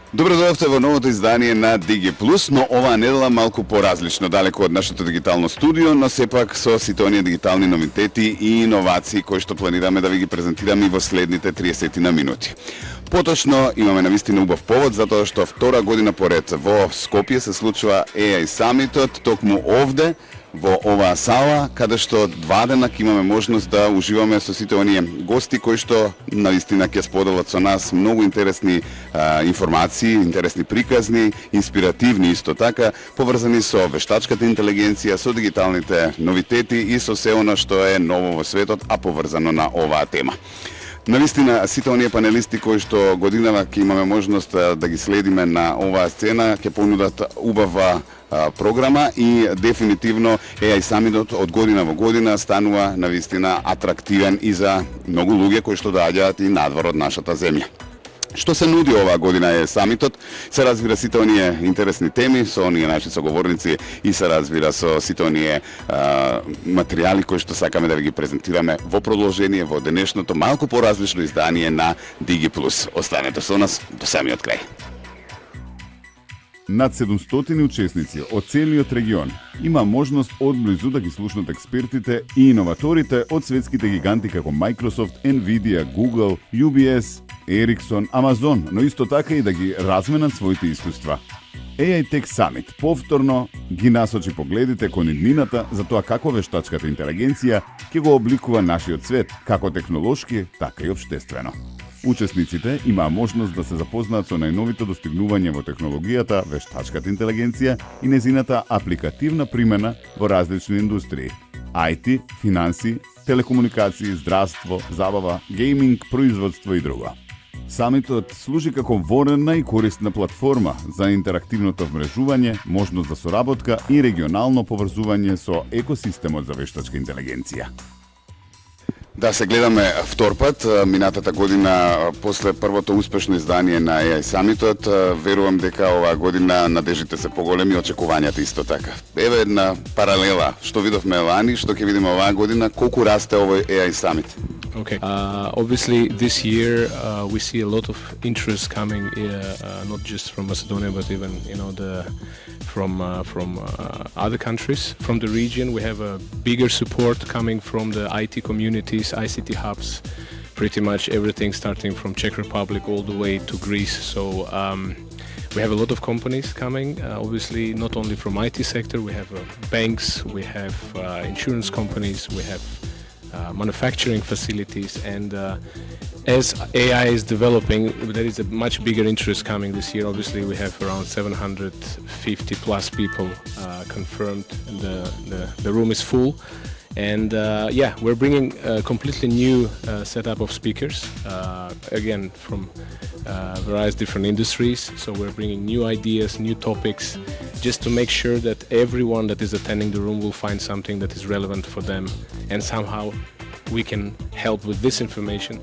Добредојавте во новото издание на Digi Plus, но оваа недела малку поразлично, далеко од нашето дигитално студио, но сепак со сите оние дигитални новитети и иновации кои што планираме да ви ги презентираме и во следните 30 на минути. Поточно имаме навистина убав повод, затоа што втора година поред во Скопје се случува AI Summit-от, токму овде, во оваа сала, каде што два дена ќе имаме можност да уживаме со сите оние гости кои што навистина ќе споделат со нас многу интересни информации, интересни приказни, инспиративни исто така, поврзани со вештачката интелигенција, со дигиталните новитети и со се она што е ново во светот, а поврзано на оваа тема. Навистина, сите оние панелисти кои што годинава ќе имаме можност да ги следиме на оваа сцена, ќе понудат убава програма и дефинитивно AI Summit од година во година станува навистина атрактивен и за многу луѓе кои што доаѓаат и надвор од нашата земја. Што се нуди оваа година е самитот, се разбира сите оние интересни теми со оние наши соговорници и се разбира со сите оние материјали кои што сакаме да ви ги презентираме во продолжение во денешното малку поразлично издание на Digi Plus. Останете со нас до самиот крај. Над 700 учесници од целиот регион има можност одблизу да ги слушнат експертите и иноваторите од светските гиганти како Microsoft, Nvidia, Google, UBS, Ericsson, Amazon, но исто така и да ги разменат своите искуства. AI Tech Summit повторно ги насочи погледите кон иднината за тоа како вештачката интелигенција ќе го обликува нашиот свет, како технолошки, така и општествено. Учесниците имаа можност да се запознаат со најновите достигнувања во технологијата, вештачката интелигенција и незината апликативна примена во различни индустрии: IT, финанси, телекомуникации, здравство, забава, гейминг, производство и друго. Самитот служи како ворена и корисна платформа за интерактивното вмрежување, можност за соработка и регионално поврзување со екосистемот за вештачка интелигенција. Да, се гледаме втор пат, минатата година после првото успешно издание на AI Summit-от, верувам дека оваа година надежите се поголеми, очекувањата исто така. Еве една паралела, што видовме лани, што ќе видиме оваа година, колку расте овој AI Summit? Okay. Obviously, this year we see a lot of interest coming, not just from Macedonia, but even from other countries from the region. We have a bigger support coming from the IT communities, ICT hubs, pretty much everything starting from Czech Republic all the way to Greece. So we have a lot of companies coming, obviously not only from IT sector. We have banks, we have insurance companies, we have manufacturing facilities, and as AI is developing, there is a much bigger interest coming this year. Obviously, we have around 750 plus people confirmed, and the room is full. And we're bringing a completely new setup of speakers, again from various different industries. So we're bringing new ideas, new topics, just to make sure that everyone that is attending the room will find something that is relevant for them, and somehow we can help with this information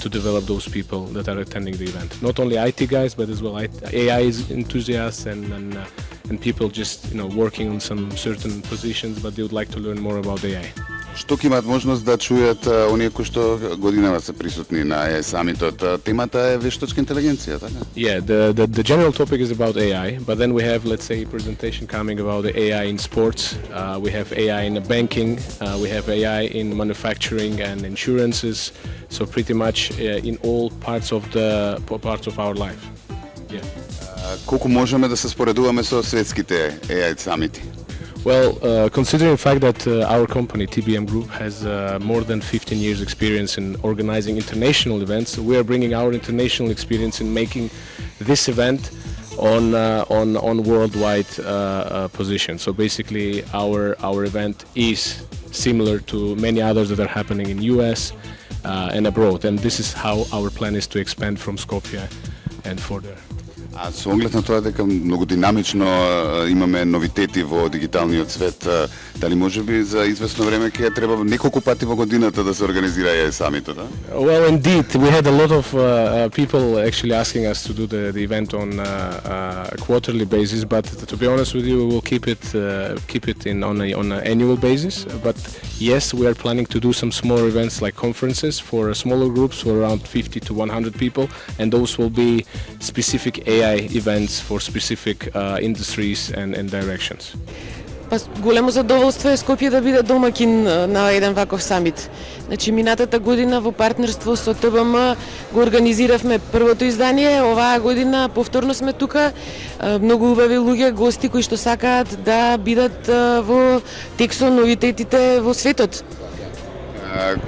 to develop those people that are attending the event. Not only IT guys, but as well AI enthusiasts and people just working on some certain positions, but they would like to learn more about AI. Што ќе имаат можност да чујат оние кои што годинава се присутни на AI Summit-от? Темата е вештачка интелигенција, така? Yeah, the general topic is about AI, but then we have, let's say, a presentation coming about the AI in sports. We have AI in banking. We have AI in manufacturing and insurances. So pretty much in all parts of our life. Yeah. Колку можеме да се споредуваме со светските AI Summit-и? Well, considering the fact that our company, TBM Group, has more than 15 years experience in organizing international events, we are bringing our international experience in making this event on worldwide position. So basically, our event is similar to many others that are happening in US and abroad, and this is how our plan is to expand from Skopje and further. А со оглед на тоа дека многу динамично имаме новитети во дигиталниот свет, дали можеби за известно време ќе треба неколку пати во годината да се организира AI Summit-от? Well, indeed, we had a lot of people actually asking us to do the event on a quarterly basis, but to be honest with you, we will keep it on an annual basis. But yes, we are planning to do some smaller events like conferences for smaller groups for around 50 to 100 people, and those will be specific AI AI events for specific industries and directions. Па големо задоволство е Скопје да биде домакин на еден ваков самит. Значи минатата година во партнерство со ТБМ го организиравме првото издание, оваа година повторно сме тука. Многу убави луѓе, гости кои што сакаат да бидат во тек со новитетите во светот.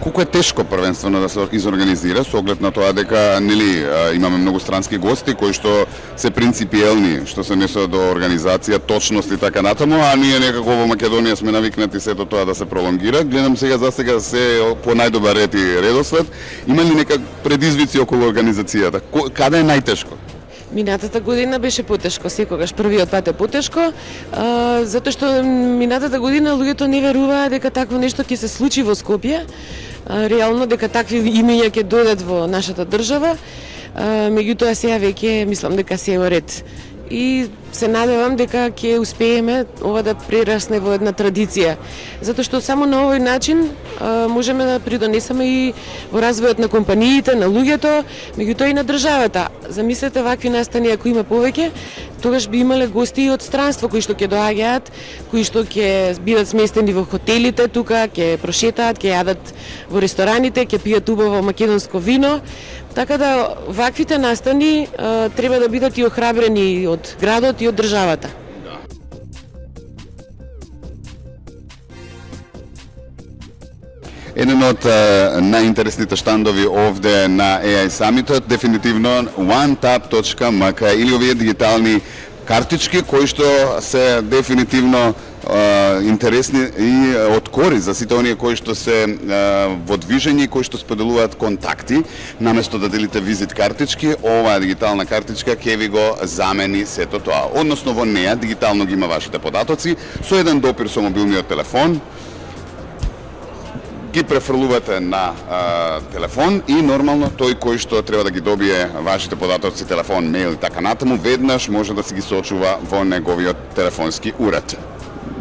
Колку е тешко првенствено да се изорганизира со оглед на тоа дека нели имаме многу странски гости кои што се принципиелни што се однесува до организација, точност и така натаму, а ние некако во Македонија сме навикнати сето тоа да се пролонгира. Гледам сега се по најдобар ред и редослед. Има ли нека предизвици околу организацијата? Каде е најтешко? Минатата година беше потешко, секогаш првиот пат е потешко, затоа што минатата година луѓето не веруваа дека такво нешто ќе се случи во Скопје, реално дека такви имења ќе дојдат во нашата држава, меѓутоа сега веќе мислам дека се е ред. И се надевам дека ќе успееме ова да прерасне во една традиција, затоа што само на овој начин можеме да придонесеме и во развојот на компаниите, на луѓето, меѓутоа и на државата. Замислете вакви настани ако има повеќе, тогаш би имале гости од странство кои што ќе доаѓаат, кои што ќе бидат сместени во хотелите тука, ќе прошетаат, ќе јадат во рестораните, ќе пијат убаво македонско вино. Така да ваквите настани треба да бидат и охрабрени од градот и од државата. Еден од најинтересните штандови овде на AI Summit-от дефинитивно onetap.mk или овие дигитални картички кои што се дефинитивно интересни и од корис за сите оние кои што се во движење и кои што споделуваат контакти, наместо да делите визит картички, оваа дигитална картичка ќе ви го замени сето тоа. Односно во неа дигитално ги има вашите податоци, со еден допир со мобилниот телефон ги префрлувате на телефон и нормално тој кој што треба да ги добие вашите податоци, телефон, мејл и така натаму, веднаш може да си ги сочува во неговиот телефонски уред.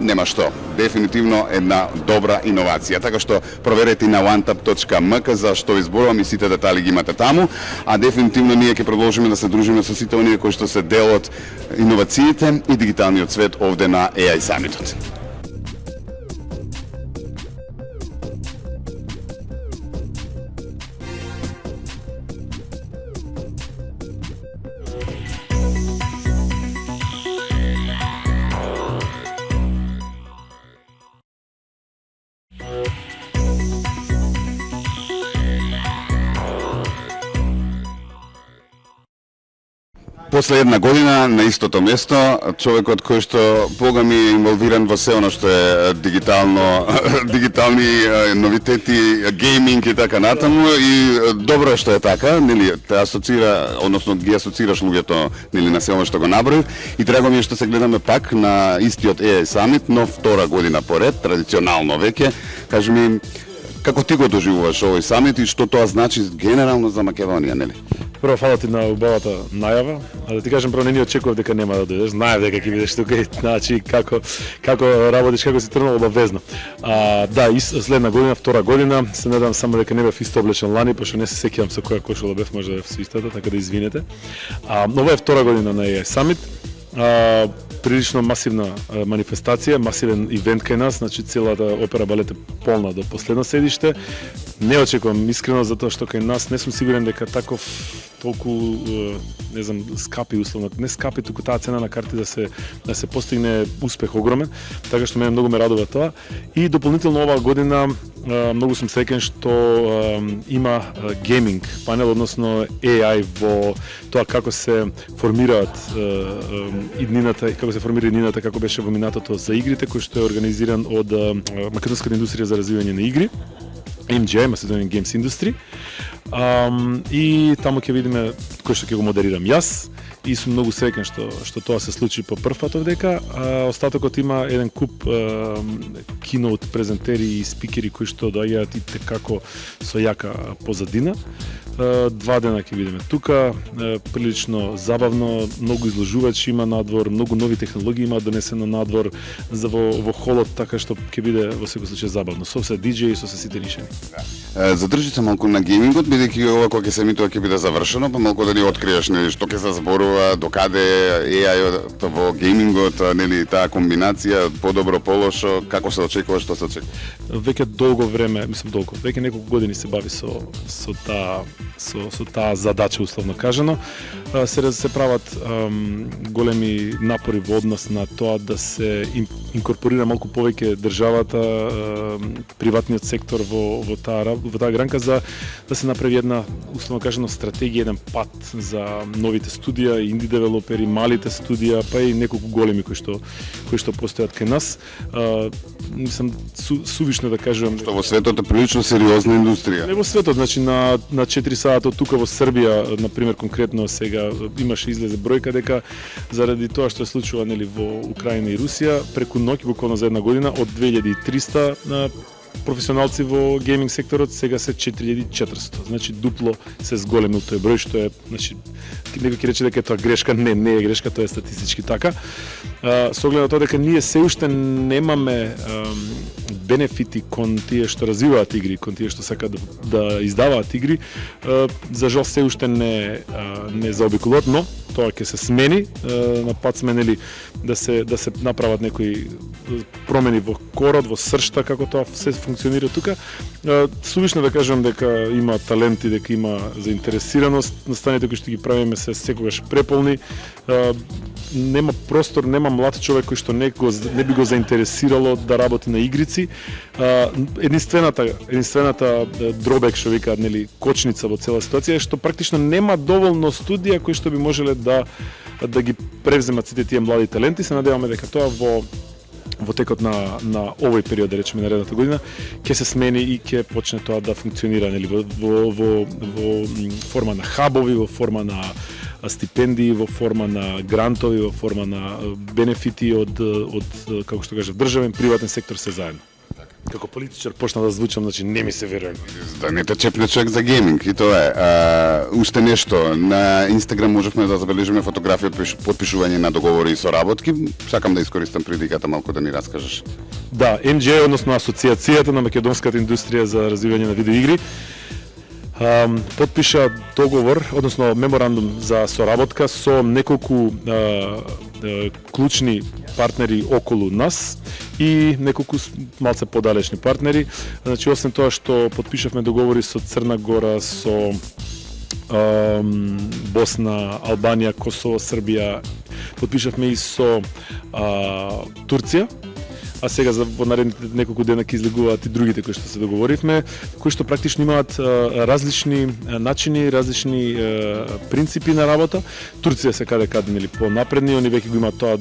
Нема што, дефинитивно една добра иновација, така што проверете на onetap.mk за што ви зборувам и сите детали ги имате таму, а дефинитивно ние ќе продолжиме да се дружиме со сите оние кои што се дел од иновациите и дигиталниот свет овде на AI Summit-от. После една година на истото место, човекот кој што Бога ми е инволвиран во се оно што е дигитални новитети, гейминг и така натаму, и добро е што е така, нели, те асоцира, односно ги асоцираш луѓето, нели, на се оно што го наброив, и драго ми е што се гледаме пак на истиот AI Summit, но втора година поред, традиционално веќе. Кажи ми, како ти го доживуваш овој самит и што тоа значи генерално за Македонија, нели? Прво, фала ти на убавата најава, а да ти кажем, прво не ни очекував дека нема да дојдеш, знаев дека ќе бидеш тука и значи како работиш, како си тргнал обавезно. Да, и следна година, втора година, се надам само дека не бев исто облечен лани, пошто не се сеќавам со која кошула бев, може да бев со истата, така да извинете. Ова е втора година на AI Summit. Прилично масивна манифестација, масивен ивент кај нас, значи целата опера балет е полна до последно седиште. Не очекувам искрено затоа што кај нас не сум сигурен дека таков толку не знам скапи условно, не скапи туку таа цена на карти да се постигне успех огромен, така што мене многу ме радува тоа. И дополнително оваа година многу сум среќен што има гейминг панел, односно AI во тоа како се формираат иднината и како се формира иднината како беше во минатото за игрите, кој што е организиран од Македонската индустрија за развивање на игри, MGI, Macedonian Games Industry. И таму ќе видиме кој што ќе го модерирам јас и сум многу среќен што тоа се случи по прв пат овдека. Остатокот има еден куп киноут презентери и спикери кои што доаѓаат и како со јака позадина. 2 дена ќе бидеме тука, прилично забавно, многу изложувачи има надвор, многу нови технологии има донесено надвор за во холот, така што ќе биде во секој случај забавно. Со се диџеи, со се сите решени. Задржи се малку на геймингот, бидејќи ова кога ќе се емитува ќе биде завршено, па малку да ни откриеш нели што ќе се зборува, докаде AI во геймингот, нели таа комбинација, подобро, полошо, како се очекува, што се очекува? Веќе долго време, веќе неколку години се бави со таа задача, условно кажано. Се прават големи напори во однос на тоа да се инкорпорира малку повеќе државата, приватниот сектор во таа гранка за да се направи една, условно кажано, стратегија, еден пат за новите студија, инди девелопери, малите студија, па и неколку големи кои што постојат кај нас. Мислам сувишно да кажувам Што во светот е прилично сериозна индустрија. Не во светот, значи на 4 сата тука во Србија, на пример конкретно сега имаше излезе бројка дека заради тоа што се случува нели во Украина и Русија, преку ноќ буквално за една година од 2300 на професионалци во гейминг секторот сега се 4400. Значи дупло се зголемил тој број, што е, значи некој ќе рече дека е тоа грешка, не е грешка, тоа е статистички така. Со оглед на тоа дека ние се уште немаме бенефити кон тие што развиваат игри, кон тие што сакаат да издаваат игри, за жал се уште не заобиколуваат, но тоа ќе се смени. На пат сме нели да се направат некои промени во корот, во сршта како тоа се функционира тука. Сувишно да кажам дека има таленти, дека има заинтересираност, настаните кои што ги правиме се секогаш преполни. Нема простор, нема млад човек кој што не би го заинтересирало да работи на игрици. Единствената дробек што викаат, нели, кочница во цела ситуација е што практично нема доволно студија кои што би можеле да ги превземат сите тие млади таленти. Се надеваме дека тоа во текот на овој период, да речеме наредната година, ќе се смени и ќе почне тоа да функционира, нели, во форма на хабови, во форма на стипендии, во форма на грантови, во форма на бенефити од како што кажав, државен, приватен сектор се заедно. Како политичар почна да звучам, значи не ми се верува. Да не те чепне човек за гейминг и тоа е. Уште нешто, на Инстаграм можевме да забележиме фотографија потпишување на договори и соработки. Сакам да искористам приликата малку да ни раскажеш. Да, MGA, односно Асоциацијата на македонската индустрија за развивање на видеоигри, потпиша договор, односно меморандум за соработка со неколку клучни партнери околу нас и неколку малце подалечни партнери. Значи, освен тоа што потпишавме договори со Црна Гора, со Босна, Албанија, Косово, Србија, потпишавме и со Турција. А сега во наредните неколку дена ќе излегуваат и другите кои што се договоривме, кои што практично имаат различни начини, различни принципи на работа. Турција се каде нели понапредни, они веќе го имаат тоа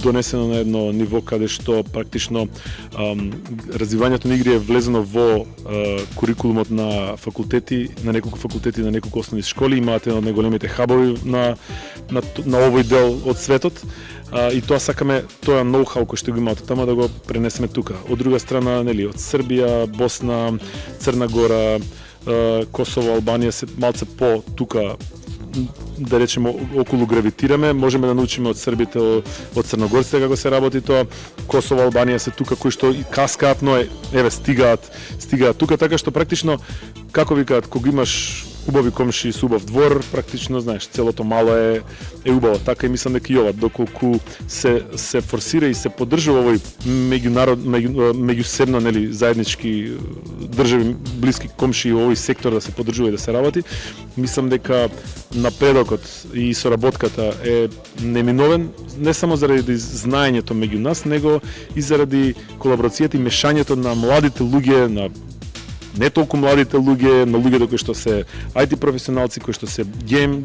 донесено на едно ниво каде што практично развивањето на игри е влезено во курикулумот на факултети, на неколку факултети, на неколку основни школи, имаат едно од најголемите хабови на овој дел од светот. И тоа сакаме, тоа ноу-хау кој што го имаат тама да го пренесеме тука. Од друга страна, нели, од Србија, Босна, Црна Гора, Косово, Албанија се малце по тука, да речеме, околу гравитираме, можеме да научиме од србите, од црногорците како се работи тоа. Косово, Албанија се тука кои што и каскаат, но стигаат тука, така што практично, како викаат, кога имаш убави комши со убав двор, практично, знаеш, целото мало е убаво. Така и мислам дека и ова, доколку се форсира и се поддржува овој меѓусебно, нели, заеднички држави, блиски комши во овој сектор да се поддржува и да се работи, мислам дека напредокот и соработката е неминовен, не само заради знаењето меѓу нас, него и заради колаборацијата и мешањето на младите луѓе, на не толку младите луѓе, на луѓето кои што се IT професионалци, кои што се гейм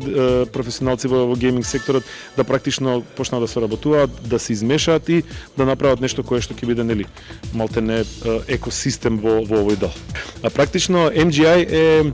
професионалци во гейминг секторот, да практично почнат да соработуваат, да се измешаат и да направат нешто кое што ќе биде, нели, малтене екосистем во овој дел. А практично MGI е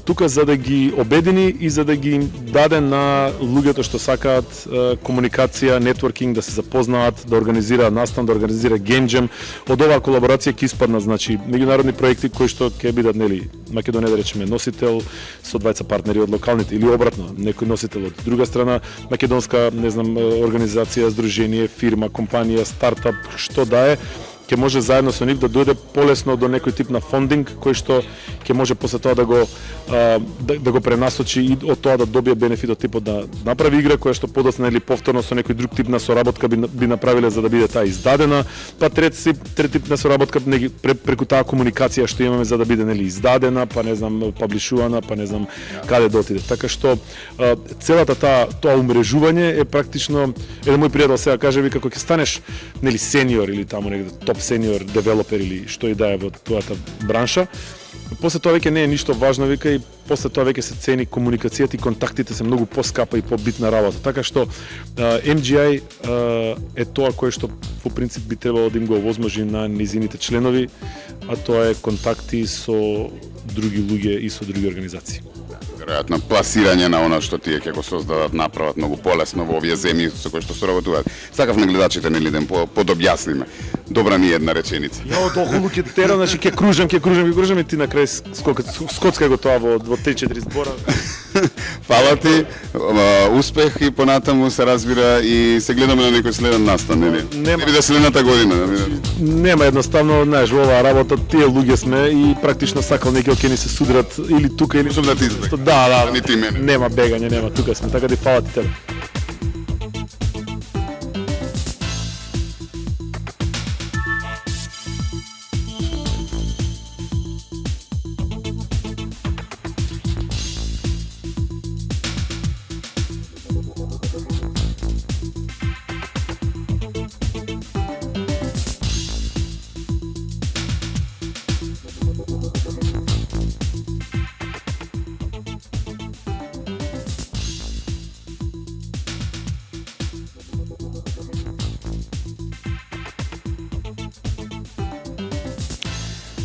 тука за да ги обедини и за да ги даде на луѓето што сакаат комуникација, нетворкинг, да се запознаат, да организира настан, да организира геймџем. Од оваа колаборација ќе испаднат, значи, меѓународни проекти кои што ќе бидат нели Македонија да речеме носител со двајца партнери од локалните или обратно, некој носител од друга страна, македонска, не знам, организација, здружение, фирма, компанија, стартап, што да е, ќе може заедно со нив да дојде полесно до некој тип на фондинг кој што ќе може после тоа да го пренасочи и од тоа да добие бенефит од типот да направи игра која што подоцна или повторно со некој друг тип на соработка би направиле за да биде таа издадена, па трет тип на соработка преку таа комуникација што имаме за да биде нели издадена, па не знам паблишувана, па не знам каде да отиде. Така што целата тоа умрежување е практично еден мој пријател сега каже ви како ќе станеш нели сениор или таму негде топ сениор девелопер или што и да е во тојата бранша. После тоа веќе не е ништо важно, вика, и после тоа веќе се цени комуникацијата и контактите се многу поскапа и побитна работа. Така што MGI е тоа кое што по принцип би требало да им го овозможи на низините членови, а тоа е контакти со други луѓе и со други организации. Веројатно пласирање на она што тие ќе го создадат, направат многу полесно во овие земји со кои што соработуваат. Сакав на гледачите нели да подобјасниме. Добра ми е една реченица. Ја толку ќе тера, значи ќе кружам и ти на крај скоцкај го тоа во 3-4 збора. Фала ти, успех и понатаму се разбира и се гледаме на некој следен настан, нели? Нема. Или да следната година. Нема едноставно, знаеш, во оваа работа тие луѓе сме и практично сакал некој ќе ни се судрат или тука или Да ти избег. Да, Ни ти мене. нема бегање, нема, тука сме, така да фала ти тебе.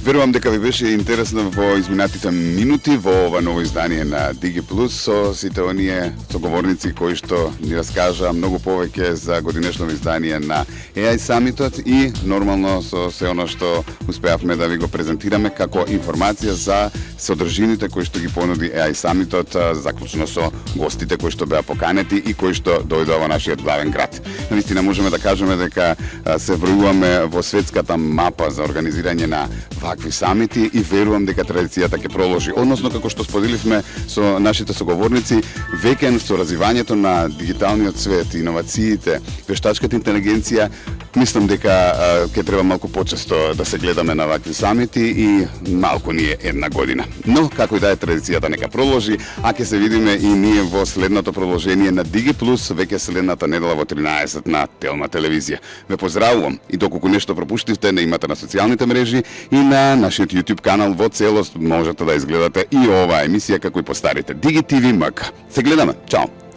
Верувам дека ви беше интересно во изминатите минути во ова ново издание на Digi Plus со сите оние соговорници кои што ни раскажа многу повеќе за годинешното издание на AI Summit-от и нормално со се оно што успеавме да ви го презентираме како информација за содржините кои што ги понуди AI Summit-от, заклучно со гостите кои што беа поканети и кои што дојдоа во нашиот главен град. Навистина можеме да кажеме дека се вруваме во светската мапа за организирање на вакви самити и верувам дека традицијата ќе продолжи. Односно, како што споделивме со нашите соговорници, веќе со развивањето на дигиталниот свет, иновациите, вештачката интелигенција, мислам дека ќе треба малку почесто да се гледаме на вакви самити и малку ни е една година. Но, како и да е, традицијата нека продолжи, а ќе се видиме и ние во следното продолжение на Digi Plus, веќе следната недела во 13 на Телма телевизија. Ве поздравувам и доколку нешто пропуштивте, не имате на социјалните мрежи и на нашиот YouTube канал во целост можете да изгледате и оваа емисија како и по старите Digi TV МК. Се гледаме. Чао.